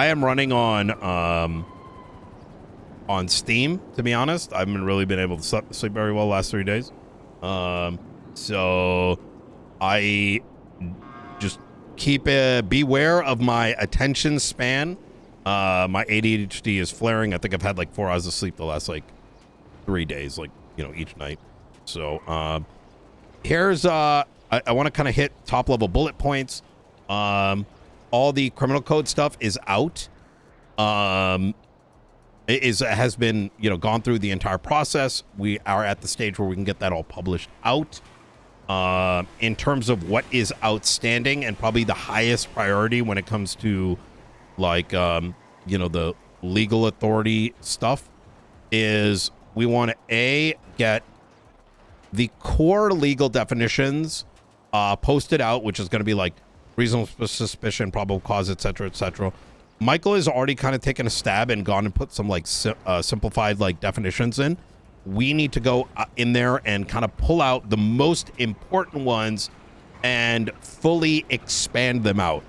I am running on Steam, to be honest. I haven't really been able to sleep very well the last 3 days. So I just beware of my attention span. My ADHD is flaring. I think I've had like 4 hours of sleep the last like 3 days, like, you know, each night. So here's I want to kind of hit top level bullet points. All the criminal code stuff is out. It has been, you know, gone through the entire process. We are at the stage where we can get that all published out. In terms of what is outstanding and probably the highest priority when it comes to like, you know, the legal authority stuff, is we want to get the core legal definitions posted out, which is going to be like reasonable suspicion, probable cause, etc., etc. Michael has already kind of taken a stab and gone and put some like simplified like definitions in. We need to go in there and kind of pull out the most important ones and fully expand them out.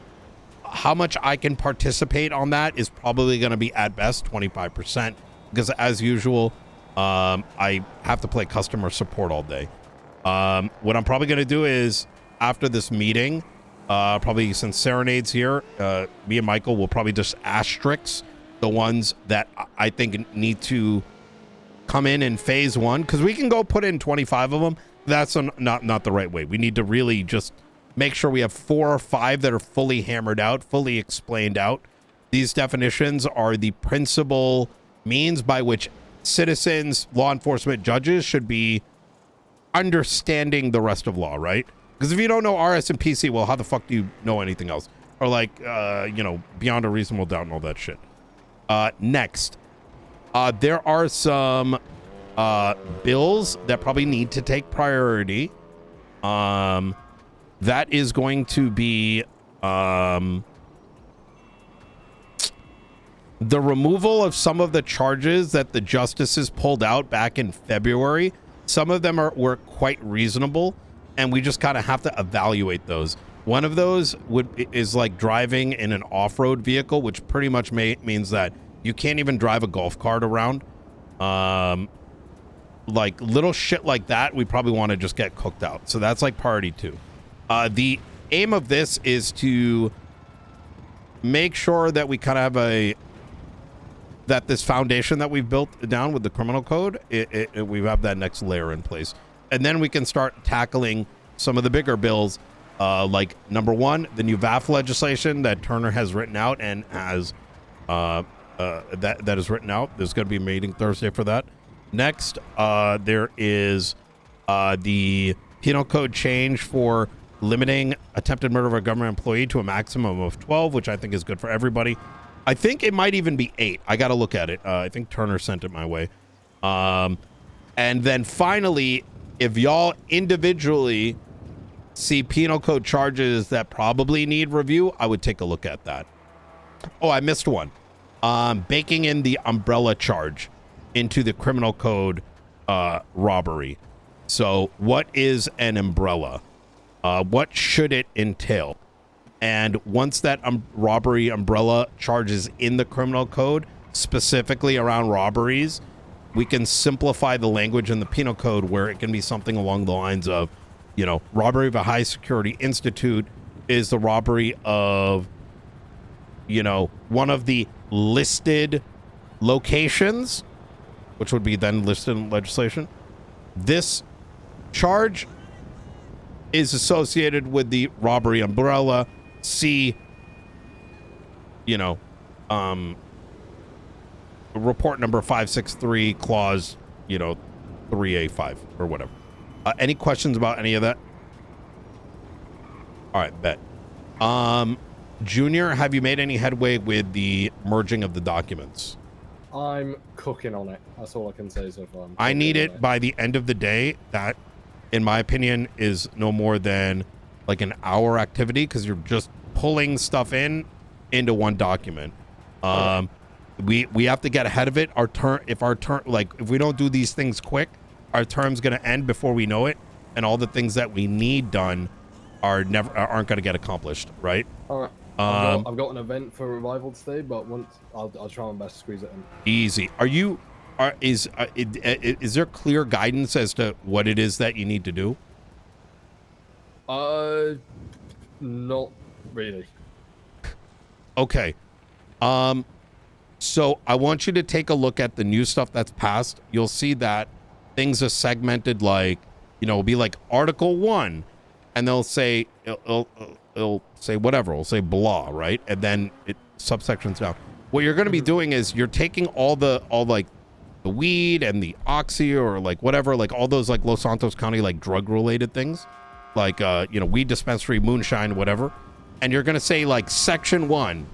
How much I can participate on that is probably going to be at best 25%, because as usual, I have to play customer support all day. What I'm probably going to do is, after this meeting, probably since Serenade's here, me and Michael will probably just asterisk the ones that I think need to come in phase 1, because we can go put in 25 of them. That's not the right way. We need to really just make sure we have 4 or 5 that are fully hammered out, fully explained out. These definitions are the principal means by which citizens, law enforcement, judges should be understanding the rest of law, right? Because if you don't know RS and PC, well, how the fuck do you know anything else? Or like, you know, beyond a reasonable doubt and all that shit. Next, there are some bills that probably need to take priority. That is going to be the removal of some of the charges that the justices pulled out back in February. Some of them were quite reasonable, and we just kind of have to evaluate those. One of those is like driving in an off-road vehicle, which pretty much means that you can't even drive a golf cart around. Like little shit like that, we probably want to just get cooked out. So that's like priority 2. The aim of this is to make sure that we kind of have that this foundation that we've built down with the criminal code, we have that next layer in place. And then we can start tackling some of the bigger bills, like number 1, the new VAF legislation that Turner has written out and has that is written out. There's going to be a meeting Thursday for that. Next, there is the penal code change for limiting attempted murder of a government employee to a maximum of 12, which I think is good for everybody. I think it might even be 8. I got to look at it. I think Turner sent it my way. And then finally, if y'all individually see penal code charges that probably need review, I would take a look at that. Oh, I missed one. Baking in the umbrella charge into the criminal code robbery. So what is an umbrella? What should it entail? And once that robbery umbrella charge is in the criminal code, specifically around robberies, we can simplify the language in the penal code where it can be something along the lines of, you know, robbery of a high security institute is the robbery of, you know, one of the listed locations, which would be then listed in legislation. This charge is associated with the robbery umbrella. See, you know, report number 563 clause, you know, 3A5 or whatever. Any questions about any of that? All right, bet. Junior, have you made any headway with the merging of the documents? I'm cooking on it. That's all I can say so far. I need it by the end of the day. That, in my opinion, is no more than like an hour activity, because you're just pulling stuff into one document. We have to get ahead of it. If we don't do these things quick, our term's going to end before we know it, and all the things that we need done aren't going to get accomplished, right? All right. I've got an event for Revival today, but once I'll try my best to squeeze it in. Easy. Is there clear guidance as to what it is that you need to do? Not really. Okay. So I want you to take a look at the new stuff that's passed. You'll see that things are segmented, like, you know, it'll be like Article 1, and they'll say it'll say whatever, it'll say blah, right? And then it subsections down. What you're going to be doing is you're taking all like the weed and the oxy, or like whatever, like all those like Los Santos County like drug related things, like you know, weed dispensary, moonshine, whatever, and you're going to say like Section 1,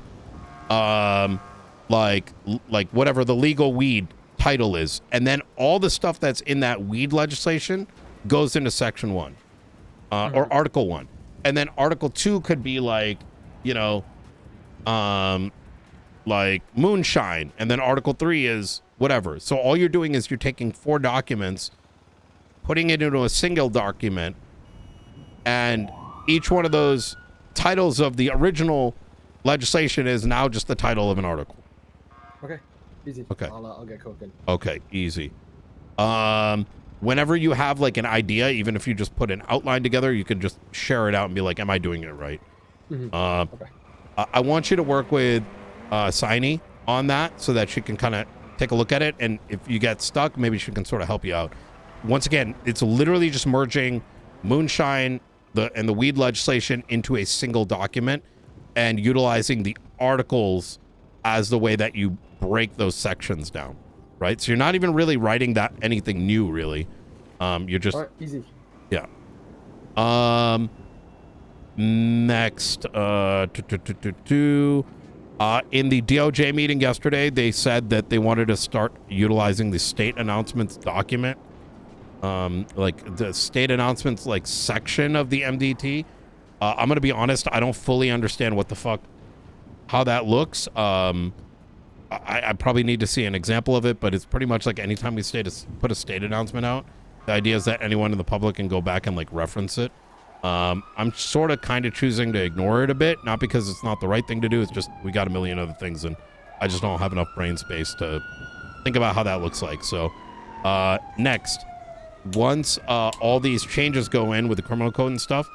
like whatever the legal weed title is, and then all the stuff that's in that weed legislation goes into Section 1, or Article 1. And then Article 2 could be like, you know, like moonshine, and then Article 3 is whatever. So all you're doing is you're taking 4 documents, putting it into a single document, and each one of those titles of the original legislation is now just the title of an article. Okay, easy. Okay. I'll get cooking. Okay, easy. Whenever you have like an idea, even if you just put an outline together, you can just share it out and be like, am I doing it right? Okay. I want you to work with Signy on that so that she can kind of take a look at it, and if you get stuck, maybe she can sort of help you out. Once again, it's literally just merging moonshine and the weed legislation into a single document, and utilizing the articles as the way that you break those sections down, right? So you're not even really writing that anything new, really. You're just... All right, easy. Yeah. Next, in the DOJ meeting yesterday, they said that they wanted to start utilizing the state announcements document, like the state announcements like section of the MDT. I'm gonna be honest, I don't fully understand what the fuck, how that looks. I probably need to see an example of it, but it's pretty much like anytime we put a state announcement out, the idea is that anyone in the public can go back and like reference it. I'm sort of kind of choosing to ignore it a bit, not because it's not the right thing to do. It's just we got a million other things, and I just don't have enough brain space to think about how that looks like. So next, once all these changes go in with the criminal code and stuff,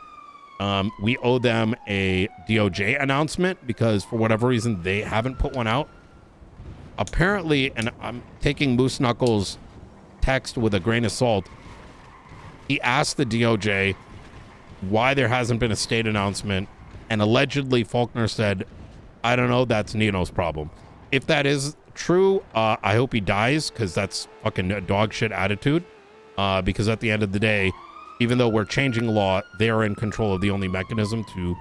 we owe them a DOJ announcement, because for whatever reason they haven't put one out. Apparently, and I'm taking Moose Knuckles' text with a grain of salt, he asked the DOJ why there hasn't been a state announcement, and allegedly Faulkner said, I don't know, that's Nino's problem. If that is true, I hope he dies, because that's fucking a dog shit attitude, because at the end of the day, even though we're changing law, they are in control of the only mechanism to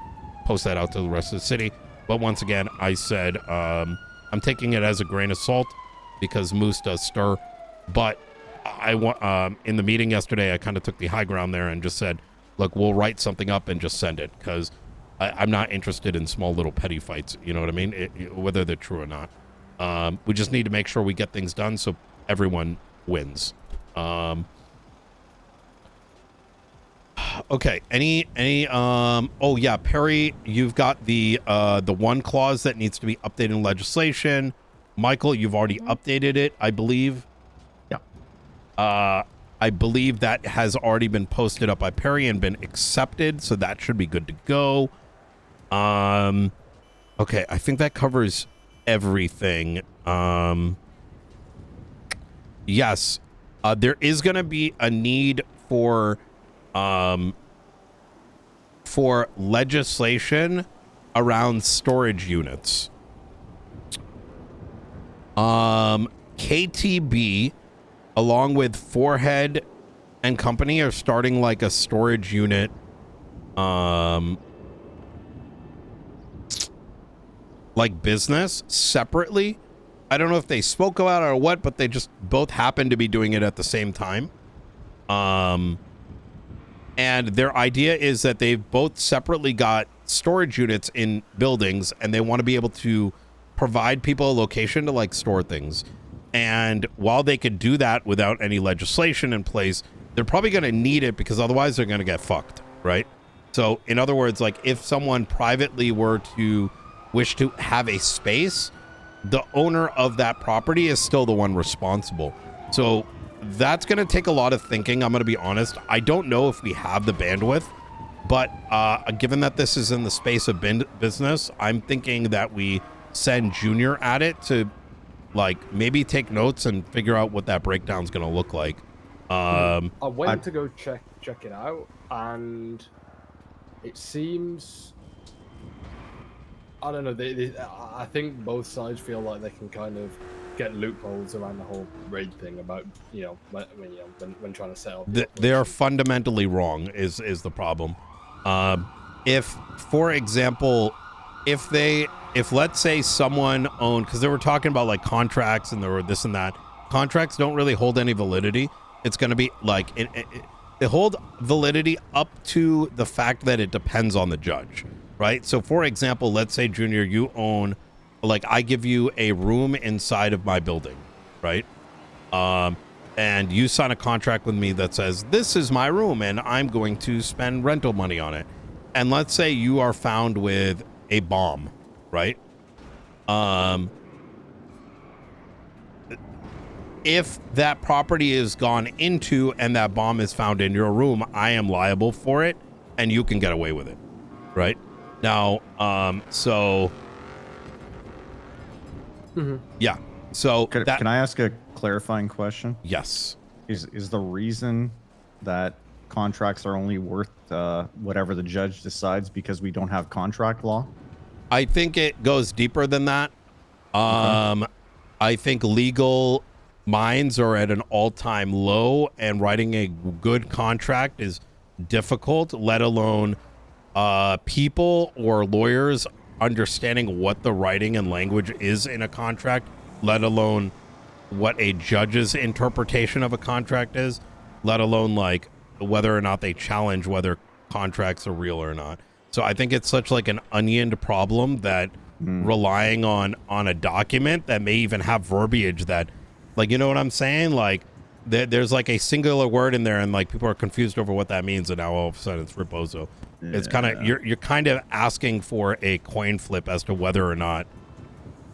post that out to the rest of the city. But once again, I said, I'm taking it as a grain of salt, because Moose does stir. But I want, in the meeting yesterday, I kind of took the high ground there and just said, look, we'll write something up and just send it, because I'm not interested in small little petty fights. You know what I mean? Whether they're true or not. We just need to make sure we get things done so everyone wins. Okay. Oh yeah, Perry, you've got the one clause that needs to be updated in legislation. Michael, you've already updated it, I believe. Yeah. I believe that has already been posted up by Perry and been accepted, so that should be good to go. Okay, I think that covers everything. Yes, there is going to be a need for legislation around storage units. KTB, along with Forehead and Company, are starting like a storage unit like business separately. I don't know if they spoke about it or what, but they just both happen to be doing it at the same time. And their idea is that they've both separately got storage units in buildings, and they want to be able to provide people a location to like store things. And while they could do that without any legislation in place, they're probably going to need it, because otherwise they're going to get fucked, right? So in other words, like if someone privately were to wish to have a space, the owner of that property is still the one responsible. So that's going to take a lot of thinking. I'm going to be honest. I don't know if we have the bandwidth, but given that this is in the space of business, I'm thinking that we send Junior at it to like maybe take notes and figure out what that breakdown is going to look like. I went to go check it out, and it seems, I don't know, I think both sides feel like they can kind of get loopholes around the whole raid thing about, you know, when trying to set up. They are fundamentally wrong is the problem. If, for example, if let's say someone owned, because they were talking about like contracts and there were this and that, contracts don't really hold any validity. It's going to be like, they hold validity up to the fact that it depends on the judge, right? So for example, let's say, Junior, you own, like, I give you a room inside of my building, right? And you sign a contract with me that says, this is my room and I'm going to spend rental money on it. And let's say you are found with a bomb, right? If that property is gone into and that bomb is found in your room, I am liable for it and you can get away with it, right? Now, yeah. So can I ask a clarifying question? Yes. Is the reason that contracts are only worth whatever the judge decides because we don't have contract law? I think it goes deeper than that. I think legal minds are at an all-time low, and writing a good contract is difficult, let alone people or lawyers understanding what the writing and language is in a contract, let alone what a judge's interpretation of a contract is, let alone like whether or not they challenge whether contracts are real or not. So I think it's such like an onioned problem that relying on a document that may even have verbiage that, like, you know what I'm saying? Like there's like a singular word in there and like people are confused over what that means, and now all of a sudden it's Reposo. Yeah. It's kind of, you're kind of asking for a coin flip as to whether or not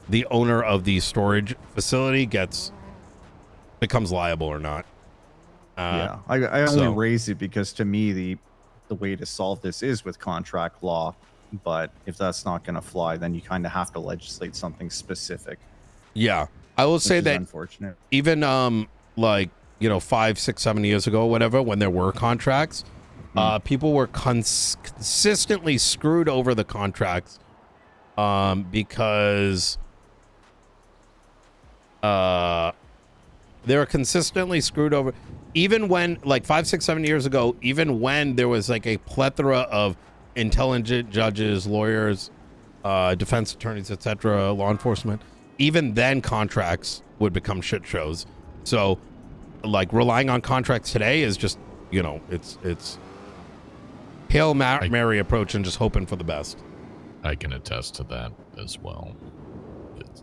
the owner of the storage facility becomes liable or not. Yeah, I only raise it because to me the way to solve this is with contract law, but if that's not going to fly, then you kind of have to legislate something specific. Yeah, I will say that unfortunate. Even like, you know, 5, 6, 7 years ago, whatever, when there were contracts, people were consistently screwed over the contracts because they were consistently screwed over. Even when, like 5, 6, 7 years ago, even when there was like a plethora of intelligent judges, lawyers, defense attorneys, etc., law enforcement, even then contracts would become shit shows. So like relying on contracts today is just, you know, it's Hail Mary approach and just hoping for the best. I can attest to that as well.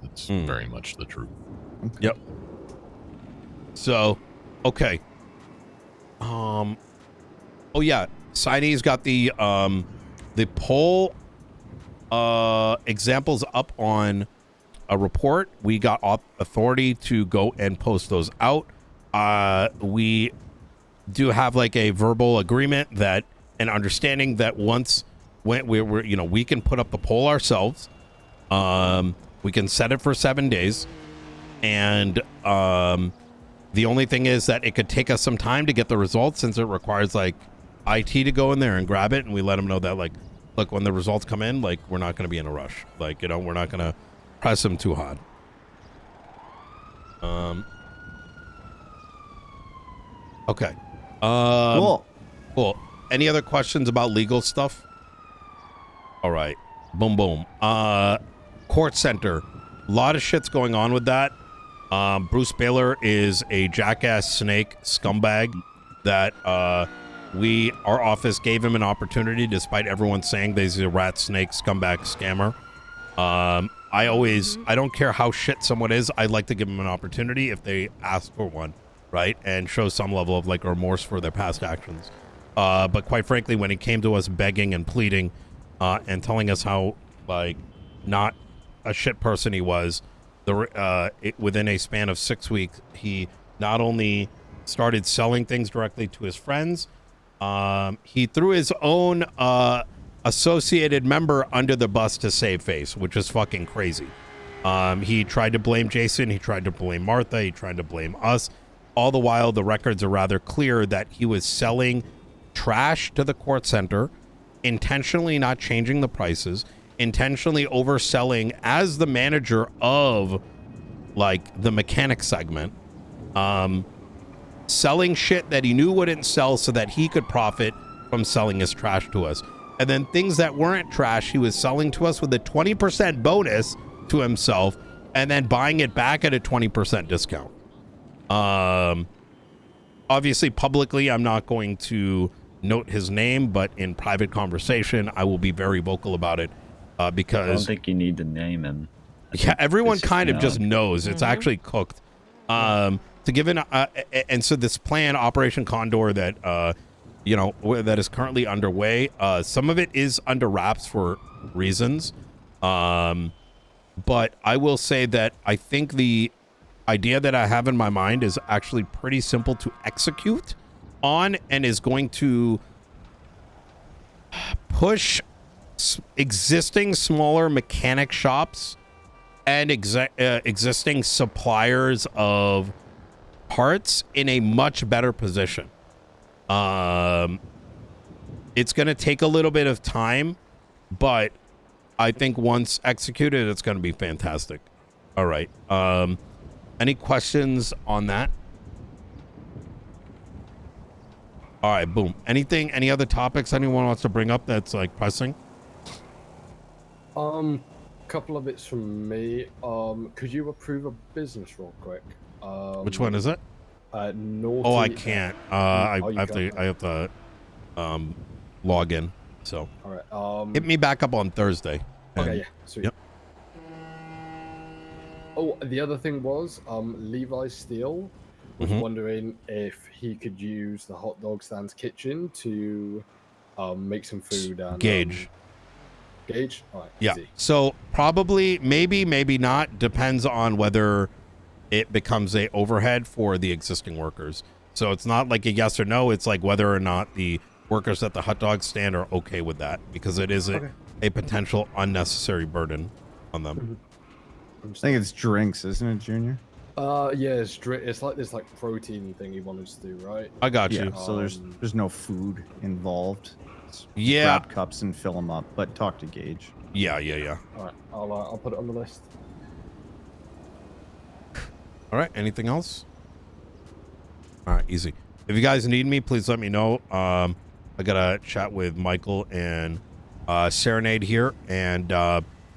It's very much the truth. Okay. Yep. So, okay. Oh yeah, Signey's got the poll examples up on a report. We got authority to go and post those out. We do have like a verbal agreement that an understanding that once when we're you know, we can put up the poll ourselves. We can set it for 7 days, and the only thing is that it could take us some time to get the results, since it requires like IT to go in there and grab it, and we let them know that, like, look, when the results come in, like, we're not going to be in a rush. Like, you know, we're not going to press them too hard. Okay. Cool. Any other questions about legal stuff? All right. Boom, boom. Court Center. A lot of shit's going on with that. Bruce Baylor is a jackass snake scumbag that our office gave him an opportunity, despite everyone saying that he's a rat snake scumbag scammer. I don't care how shit someone is, I'd like to give them an opportunity if they ask for one, right? And show some level of like remorse for their past actions. But quite frankly, when it came to us begging and pleading and telling us how like not a shit person he was, within a span of 6 weeks, he not only started selling things directly to his friends, he threw his own associated member under the bus to save face, which is fucking crazy. He tried to blame Jason, he tried to blame Martha, he tried to blame us. All the while, the records are rather clear that he was selling trash to the KORTZ Center, intentionally not changing the prices, intentionally overselling as the manager of, like, the mechanic segment, selling shit that he knew wouldn't sell so that he could profit from selling his trash to us. And then things that weren't trash, he was selling to us with a 20% bonus to himself and then buying it back at a 20% discount. Obviously, publicly, I'm not going to note his name, but in private conversation, I will be very vocal about it because... I don't think you need to name him. Yeah, everyone kind of just knows. It's actually cooked. To give and so this plan, Operation Condor, that that is currently underway. Some of it is under wraps for reasons, but I will say that I think the idea that I have in my mind is actually pretty simple to execute on, and is going to push existing smaller mechanic shops and existing suppliers of parts in a much better position. It's going to take a little bit of time, but I think once executed, it's going to be fantastic. All right. Any questions on that? All right, boom. Any other topics anyone wants to bring up that's like pressing? Couple of bits from me. Could you approve a business real quick? Which one is it? Naughty. Oh, I can't. I have to log in. So. All right. Hit me back up on Thursday. Okay. Yeah. Sweet. Yep. Oh, the other thing was, Levi Steele was wondering if he could use the hot dog stand's kitchen to make some food and Gage. Gage? All right. Yeah. Easy. So probably, maybe not. Depends on whether it becomes a overhead for the existing workers. So it's not like a yes or no. It's like whether or not the workers at the hot dog stand are okay with that, because it is a potential unnecessary burden on them. I think it's drinks, isn't it, Junior? Yeah, it's like this protein thing he wanted to do, right? I got you. So there's no food involved. It's Yeah. grab cups and fill them up, but talk to Gage. Yeah. All right, I'll put it on the list. All right. Anything else? All right. Easy. If you guys need me, please let me know. I gotta chat with Michael and Serenade here, and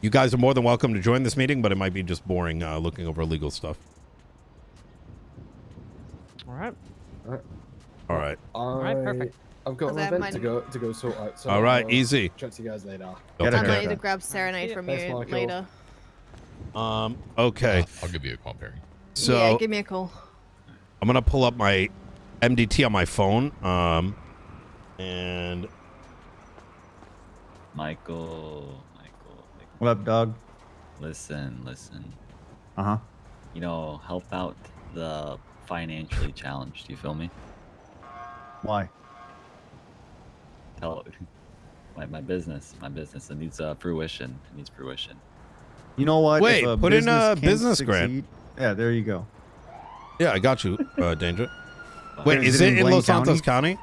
you guys are more than welcome to join this meeting, but it might be just boring looking over legal stuff. All right. All right. All right. Perfect. I've got an event to go sort out. So all right. Easy. Chat to you guys later. Don't I'm forget. ready to grab Serenade from Thanks, you Michael. later. Okay. I'll give you a call, Perry. So yeah, give me a call. I'm gonna pull up my MDT on my phone. And Michael. What up, dog? Listen. Uh-huh. Help out the financially challenged. You feel me? Why? My business. It needs fruition. You know what? Wait, If put in a can't business grant. succeed- Yeah, there you go. yeah, I got you, Danger. Wait, Is is it it in in Los Blaine Santos County?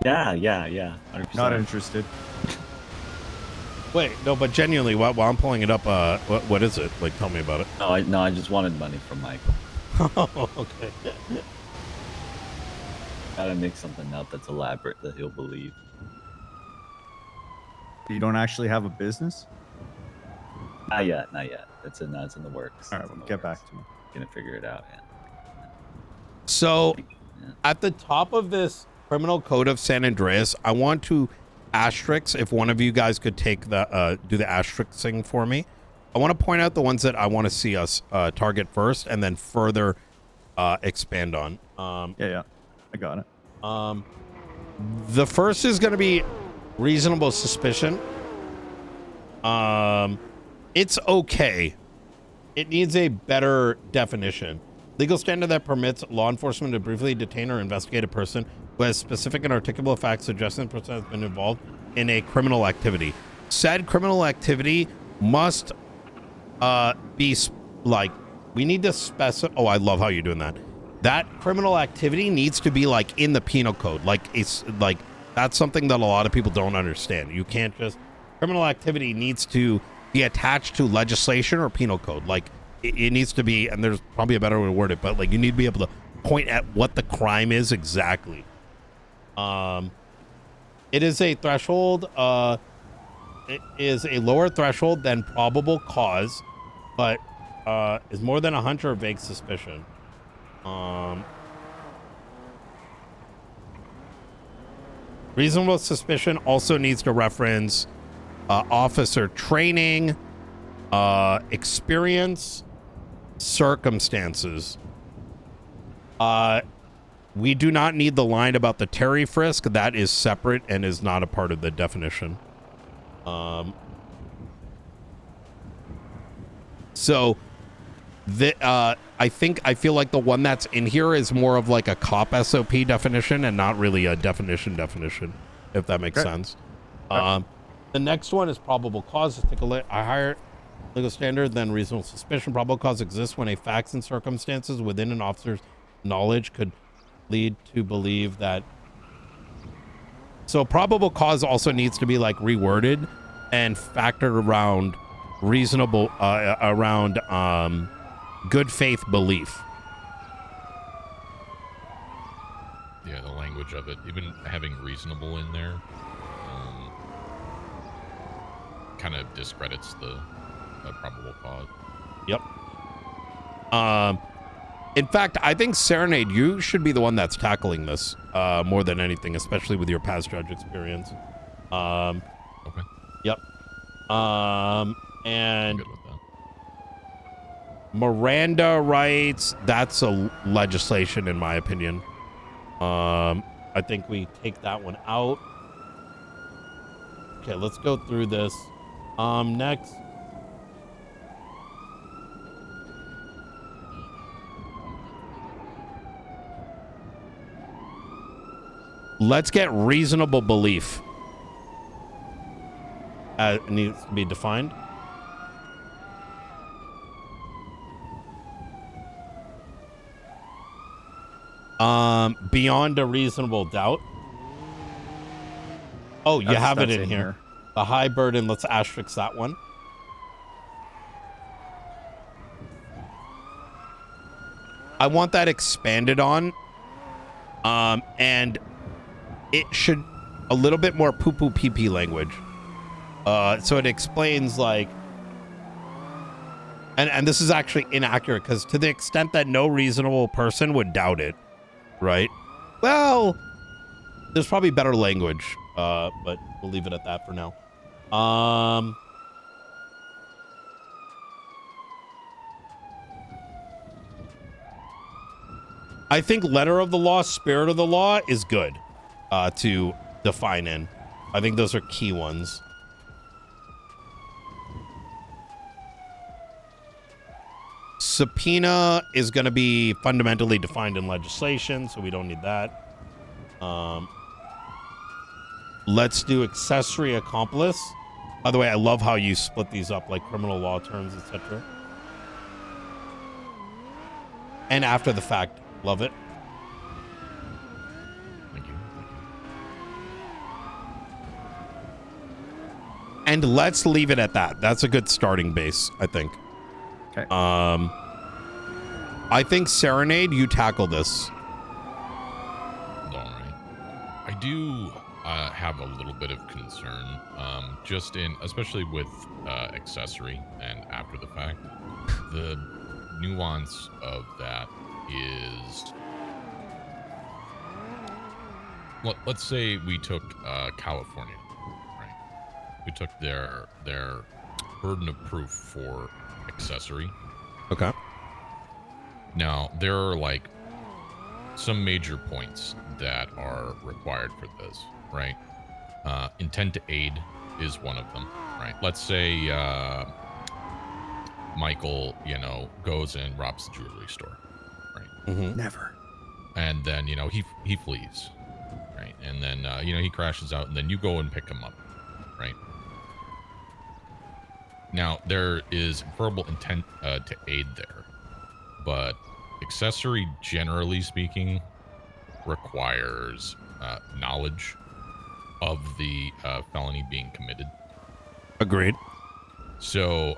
Yeah. 100%. Not interested. Wait, no, but genuinely, while I'm pulling it up, what is it? Like, tell me about it. No, I just wanted money from Michael. Oh, okay. Gotta make something up that's elaborate that he'll believe. You don't actually have a business? Not yet. It's in the works. All right, It's in the get works. back to me. Gonna figure it out. Yeah. So, at the top of this criminal code of San Andreas, I want to asterisk, if one of you guys could take the do the asterisking for me. I want to point out the ones that I want to see us target first, and then further expand on. Yeah, I got it. The first is going to be reasonable suspicion. it's okay. It needs a better definition. Legal standard that permits law enforcement to briefly detain or investigate a person who has specific and articulable facts suggesting the person has been involved in a criminal activity. Said criminal activity must be like, we need to specify. Oh, I love how you're doing that. That criminal activity needs to be like in the penal code. Like, it's like, that's something that a lot of people don't understand. You can't just, criminal activity needs to be attached to legislation or penal code. Like, it needs to be, and there's probably a better way to word it, but like, you need to be able to point at what the crime is exactly. It is a threshold, it is a lower threshold than probable cause, but is more than a hunch or vague suspicion. Reasonable suspicion also needs to reference officer training, experience, circumstances. We do not need the line about the Terry frisk. That is separate and is not a part of the definition. So I feel like the one that's in here is more of like a cop SOP definition and not really a definition, if that makes sense. The next one is probable cause. Let's take a look. A higher legal standard than reasonable suspicion. Probable cause exists when a facts and circumstances within an officer's knowledge could lead to believe that. So probable cause also needs to be like reworded and factored around reasonable, good faith belief. Yeah, the language of it, even having reasonable in there, kind of discredits the probable cause. Yep. In fact, I think Serenade, you should be the one that's tackling this more than anything, especially with your past judge experience. Okay. Yep. And I'm good with that. Miranda rights, that's a legislation in my opinion. I think we take that one out. Okay, let's go through this. Next. Let's get reasonable belief. It needs to be defined. Beyond a reasonable doubt. Oh, you have it in here. The high burden, let's asterisk that one. I want that expanded on. And it should a little bit more poo-poo pee-pee language. So it explains like, and this is actually inaccurate because to the extent that no reasonable person would doubt it, right? Well, there's probably better language, but we'll leave it at that for now. I think letter of the law, spirit of the law is good to define in. I think those are key ones. Subpoena is going to be fundamentally defined in legislation, so we don't need that. Let's do accessory accomplice. By the way, I love how you split these up like criminal law terms, etc. And after the fact, love it. Thank you. And let's leave it at that. That's a good starting base, I think. Okay. I think Serenade, you tackle this. All right. I do have a little bit of concern, just in, especially with accessory and after the fact. The nuance of that is, let's say we took California, right? We took their burden of proof for accessory. Okay. Now, there are like some major points that are required for this, right? Intent to aid is one of them, right? Let's say Michael, goes and robs the jewelry store, right? Never. And then, he flees, right? And then, he crashes out, and then you go and pick him up, right? Now, there is verbal intent to aid there, but accessory, generally speaking, requires knowledge of the felony being committed. Agreed. So,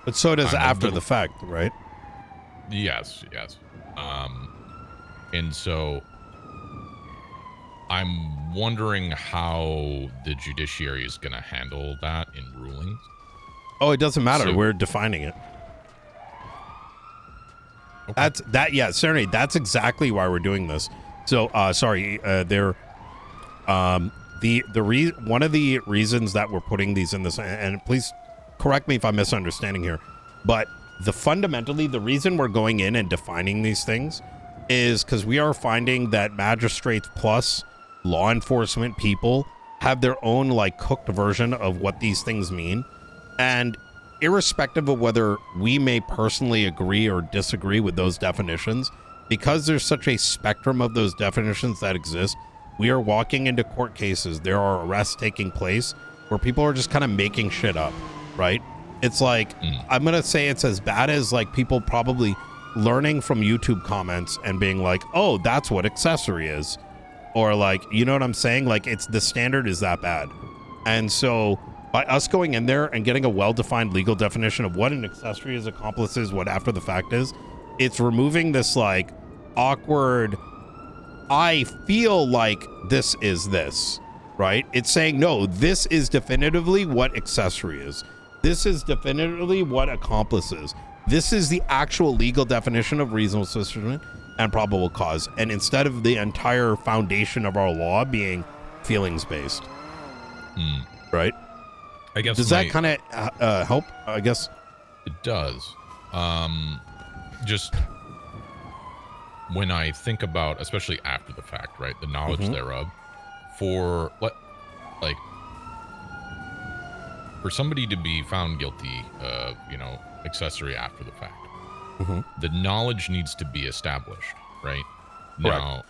but so does after the fact, right? Yes. And so I'm wondering how the judiciary is going to handle that in rulings. Oh, it doesn't matter. We're defining it. Okay. Yeah, certainly. That's exactly why we're doing this. So, one of the reasons that we're putting these in this, and please correct me if I'm misunderstanding here, but fundamentally the reason we're going in and defining these things is because we are finding that magistrates plus law enforcement people have their own cooked version of what these things mean. And irrespective of whether we may personally agree or disagree with those definitions, because there's such a spectrum of those definitions that exist, we are walking into court cases. There are arrests taking place where people are just kind of making shit up, right? It's I'm going to say it's as bad as people probably learning from YouTube comments and being like, oh, that's what accessory is. Or you know what I'm saying? It's the standard is that bad. And so by us going in there and getting a well-defined legal definition of what an accessory is, accomplice is, what after the fact is, it's removing this awkward, I feel like this is this, right? It's saying, no, this is definitively what accessory is. This is definitively what accomplice is. This is the actual legal definition of reasonable suspicion and probable cause. And instead of the entire foundation of our law being feelings-based, right? I guess does that kind of help? I guess it does. Just when I think about, especially after the fact, right, the knowledge thereof, for somebody to be found guilty of, accessory after the fact, the knowledge needs to be established, right? Now,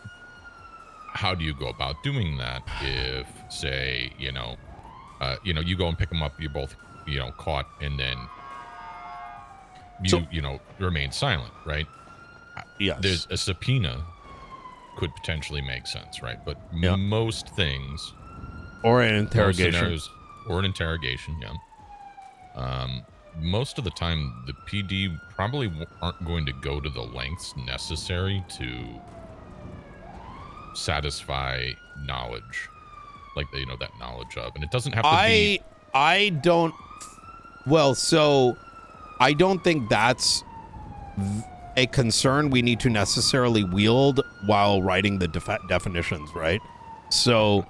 how do you go about doing that if, say, you go and pick them up, you're both, caught, and then you remain silent, right? Yes. There's a subpoena could potentially make sense, right? But most things, or an interrogation, most of the time the PD probably aren't going to go to the lengths necessary to satisfy knowledge, that knowledge of, and it doesn't have to be. I don't think that's a concern we need to necessarily wield while writing the definitions, right? So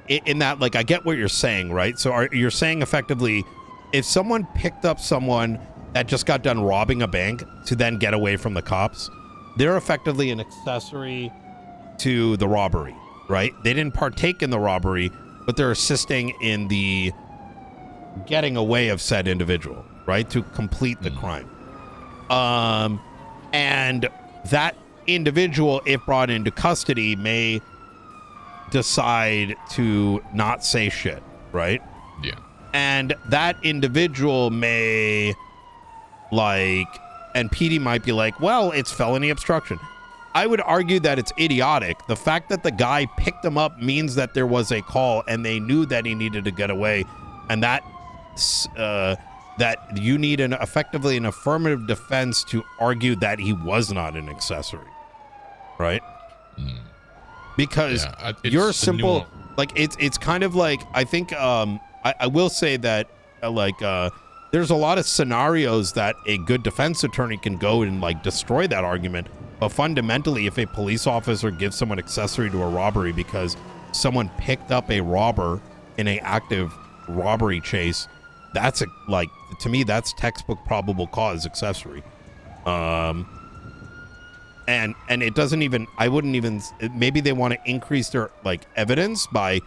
in that, I get what you're saying, right? So you're saying effectively, if someone picked up someone that just got done robbing a bank to then get away from the cops, they're effectively an accessory to the robbery, right? They didn't partake in the robbery, but they're assisting in the getting away of said individual, right? To complete the crime. And that individual, if brought into custody, may decide to not say shit, right? Yeah. And that individual may and PD might be like, well, it's felony obstruction. I would argue that it's idiotic. The fact that the guy picked him up means that there was a call and they knew that he needed to get away, and that you need effectively an affirmative defense to argue that he was not an accessory, right? Because you're simple, it's kind of I think I will say that there's a lot of scenarios that a good defense attorney can go and destroy that argument. But fundamentally, if a police officer gives someone accessory to a robbery because someone picked up a robber in an active robbery chase, that's to me, that's textbook probable cause accessory. And it doesn't even, I wouldn't even, maybe they want to increase their evidence by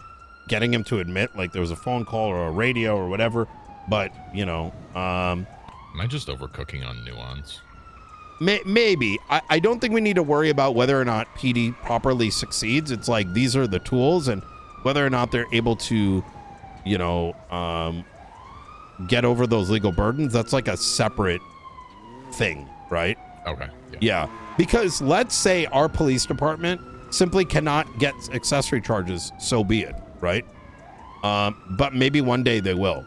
getting him to admit there was a phone call or a radio or whatever. But, Am I just overcooking on nuance? Maybe. I don't think we need to worry about whether or not PD properly succeeds. It's like these are the tools, and whether or not they're able to, you know, get over those legal burdens, that's like a separate thing, right? Okay. Yeah. Because let's say our police department simply cannot get accessory charges, so be it, right? But maybe one day they will.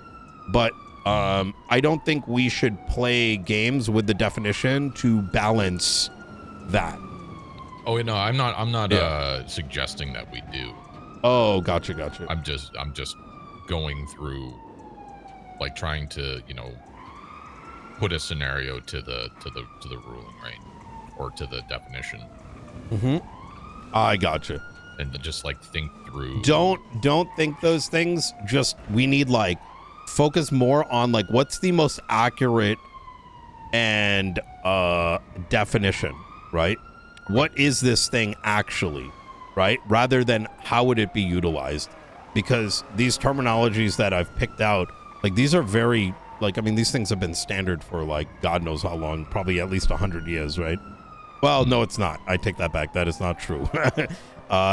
But I don't think we should play games with the definition to balance that. Oh no, I'm not suggesting that we do. Oh, gotcha. I'm just going through, like, trying to, you know, put a scenario to the ruling, right? Or to the definition. I gotcha. And to just like think through. Don't think those things. Just we need like focus more on like what's the most accurate and definition, right? What is this thing actually, right? Rather than how would it be utilized? Because these terminologies that I've picked out, like these are very like, I mean, these things have been standard for like God knows how long, probably at least 100 years, right? Well, no, it's not. I take that back. That is not true.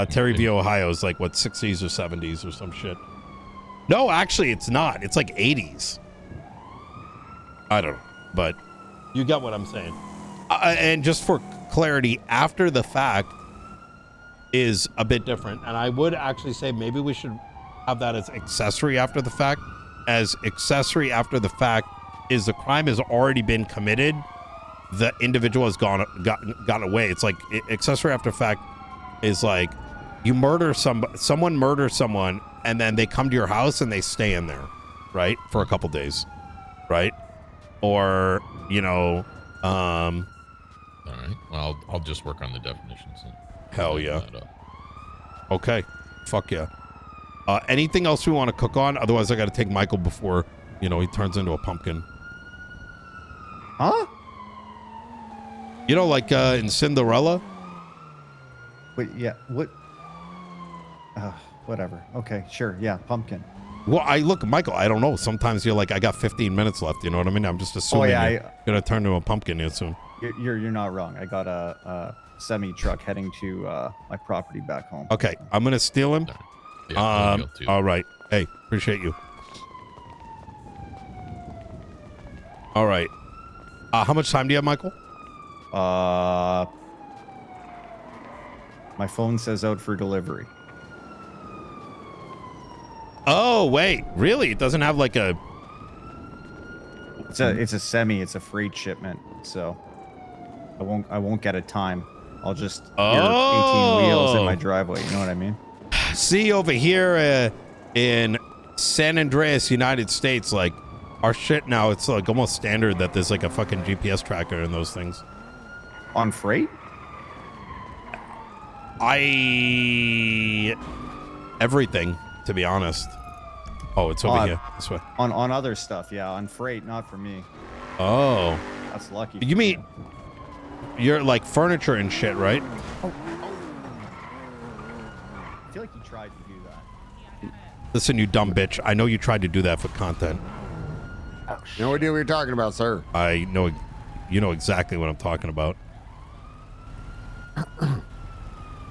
Terry v. Ohio is like what, 60s or 70s or some shit. No, actually, it's not. It's like 80s. I don't know, but you get what I'm saying. And just for clarity, after the fact is a bit different. And I would actually say maybe we should have that as accessory after the fact. As accessory after the fact is the crime has already been committed. The individual has gotten away. It's like accessory after fact is like you murder someone murders someone, and then they come to your house and they stay in there, right, for a couple days, right? Or you know, all right. Well, I'll just work on the definitions. Hell yeah. Okay. Fuck yeah. Anything else we want to cook on? Otherwise, I got to take Michael before he turns into a pumpkin. Huh? You know, like in Cinderella. Wait, yeah. What? Whatever. Okay, sure. Yeah, pumpkin. Well, Michael, I don't know. Sometimes you're like, I got 15 minutes left. You know what I mean? I'm just assuming you're gonna turn to a pumpkin here soon. You're not wrong. I got a semi truck heading to my property back home. Okay, I'm gonna steal him. Yeah, all right. Hey, appreciate you. All right. How much time do you have, Michael? My phone says out for delivery. Oh wait, really? It doesn't have like a. It's a semi. It's a freight shipment, so I won't get a time. I'll just hear 18 wheels in my driveway. You know what I mean? See over here in San Andreas, United States, like our shit now, it's like almost standard that there's like a fucking GPS tracker in those things. On freight? Everything, to be honest. Oh, it's over here. This way. On other stuff, yeah. On freight, not for me. Oh. That's lucky. You mean you're like furniture and shit, right? Oh. I feel like you tried to do that. Listen, you dumb bitch. I know you tried to do that for content. No idea what you're talking about, sir. I know. You know exactly what I'm talking about.